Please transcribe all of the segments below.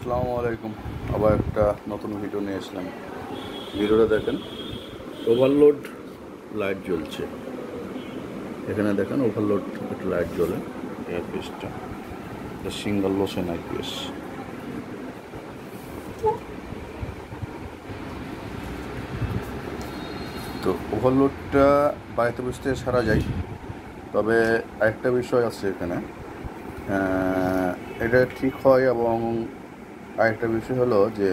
আসসালামু আলাইকুম। আবার একটা নতুন ভিডিও নিয়ে আসলাম। ভিডিওটা দেখেন, ওভারলোড লাইট জ্বলছে। এখানে দেখেন ওভারলোড একটা লাইট জ্বলে। এয়ারপিসটা সিঙ্গেল লোসেন আইপিএস। তো ওভারলোডটা বাড়িতে বসতে সারা যায়, তবে আরেকটা বিষয় আছে এখানে, এটা ঠিক হয়। এবং আরেকটা বিষয় হলো যে,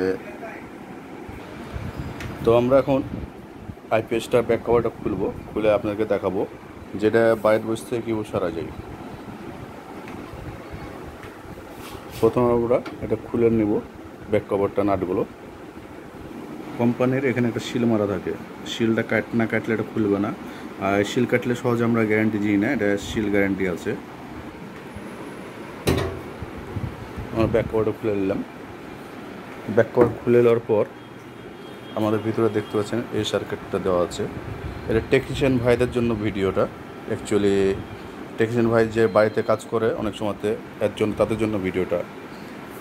তো আমরা এখন আইপিএসটার ব্যাক কভারটা খুলে আপনাকে দেখাবো যেটা বাড়িতে বসে থেকে কীভাবে সারা যায়। প্রথমে আমরা এটা খুলে নেব, ব্যাক কভারটা নাটগুলো। কোম্পানির এখানে একটা সিল মারা থাকে, সিলটা না কাটলে এটা খুলবে না। আর সিল কাটলে সহজে আমরা গ্যারান্টি দিই না, এটা সিল গ্যারান্টি আছে। আমরা ব্যাক কভারটা খুলে নিলাম। ব্যাক কভার খুলে নেওয়ার পর আমাদের ভিতরে দেখতে পাচ্ছেন এই সার্কিটটা দেওয়া আছে। এটা টেকনিশিয়ান ভাইদের জন্য ভিডিওটা। অ্যাকচুয়ালি টেকনিশিয়ান ভাই যে বাড়িতে কাজ করে অনেক সময়তে, এর জন্য তাদের জন্য ভিডিওটা।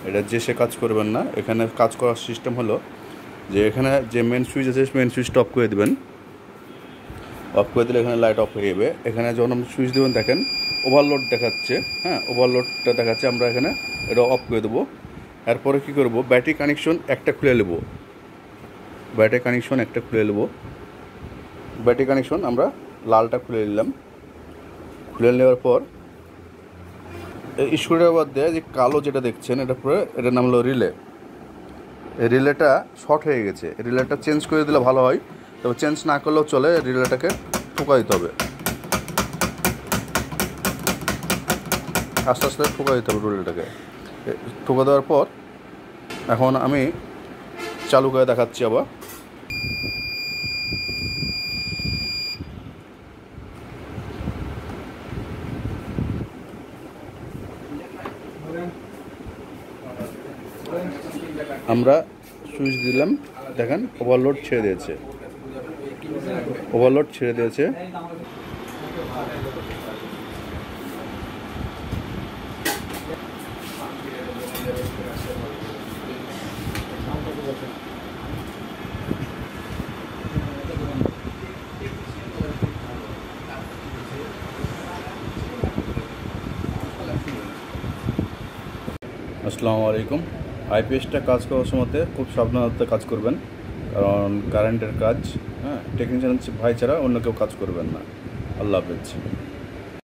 এটা যে সে কাজ করবেন না। এখানে কাজ করার সিস্টেম হলো যে, এখানে যে মেন সুইচ আছে মেন সুইচটা অফ করে দেবেন। অফ করে দিলে এখানে লাইট অফ হয়ে যাবে। এখানে যখন আপনি সুইচ দেবেন দেখেন ওভারলোড দেখাচ্ছে। ওভারলোডটা দেখাচ্ছে। আমরা এখানে এটা অফ করে দেবো। এরপরে কী করবো, ব্যাটারি কানেকশন একটা খুলে নেবো। ব্যাটারি কানেকশন আমরা লালটা খুলে নিলাম। খুলে নেওয়ার পর স্ক্রুড্রাইভার দিয়ে যে কালো যেটা দেখছেন, এটার নাম হলো রিলে। এই রিলেটা শর্ট হয়ে গেছে। রিলেটা চেঞ্জ করে দিলে ভালো হয়, তবে চেঞ্জ না করলেও চলে। রিলেটাকে ঠোকা দিতে হবে, আস্তে আস্তে ঠোকা দিতে হবে রিলেটাকে। ঠোকা দেওয়ার পর এখন আমি চালু করে দেখাচ্ছি আবার। আমরা সুইচ দিলাম, দেখেন ওভারলোড ছেড়ে দিয়েছে। আসসালামু আলাইকুম। আইপিএসটা কাজ করার সময়তে খুব সাবধানতা কাজ করবেন, কারণ কারেন্টের কাজ, টেকনিশিয়ান ভাই ছাড়া অন্য কেউ কাজ করবেন না। আল্লাহ হাফেজ।